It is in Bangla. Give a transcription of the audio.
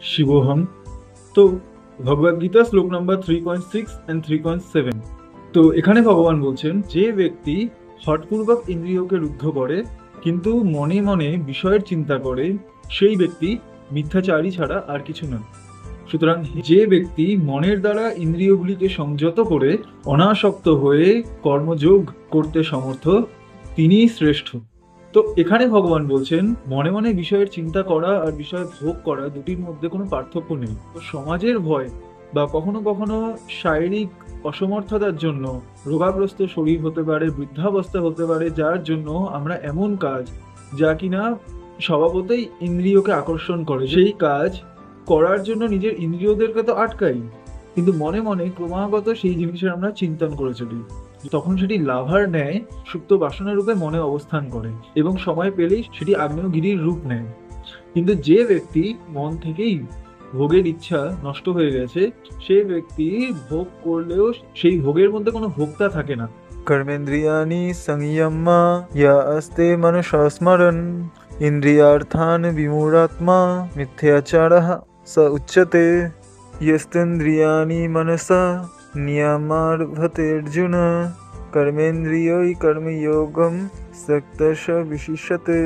শিবোহম। তো ভগবদ গীতা শ্লোক নাম্বার 3.6 and 3.7। তো এখানে ভগবান বলছেন, যে ব্যক্তি হঠপূর্বক ইন্দ্রিয়কে রুদ্ধ করে কিন্তু মনে মনে বিষয়ের চিন্তা করে, সেই ব্যক্তি মিথ্যাচারী ছাড়া আর কিছু নয়। সুতরাং যে ব্যক্তি মনের দ্বারা ইন্দ্রিয়গুলিকে সংযত করে অনাসক্ত হয়ে কর্মযোগ করতে সমর্থ, তিনিই শ্রেষ্ঠ। তো এখানে ভগবান বলছেন, মনে মনে বিষয়ের চিন্তা করা আর বিষয় ভোগ করা দুটির মধ্যে কোনো পার্থক্য নেই। তো সমাজের ভয় বা কখনো কখনো শারীরিক অসমর্থতার জন্য রোগাগ্রস্ত শরীর হতে পারে, বৃদ্ধাবস্থা হতে পারে, যার জন্য আমরা এমন কাজ যা কিনা স্বভাবতই ইন্দ্রিয়কে আকর্ষণ করে, সেই কাজ করার জন্য নিজের ইন্দ্রিয়দেরকে তো আটকাই, কিন্তু মনে মনে ক্রমাগত সেই জিনিসের আমরা চিন্তন করে চলি। তখন সেটি লাভার ন্যায় সুপ্ত বাসনা রূপে মনে অবস্থান করে এবং সময় পেলেই সেটি আগ্নেয়গিরির রূপ নেয়। কিন্তু যে ব্যক্তি মন থেকেই ভোগের ইচ্ছা নষ্ট হয়ে গেছে, সে ব্যক্তি ভোগ করলেও সেই ভোগের মধ্যে কোনো ভোক্তা থাকে না। कर्मेन्द्रियाणि संयम्य य अस्ते मनसा स्मरन् इन्द्रियार्थान् विमूढात्मा मिथ्याचारः स उच्यते। यस्तेन्द्रियाणि मनसा नियमार्भते अर्जुन कर्मेन्द्रियै कर्मयोगं सक्तः विशिष्यते।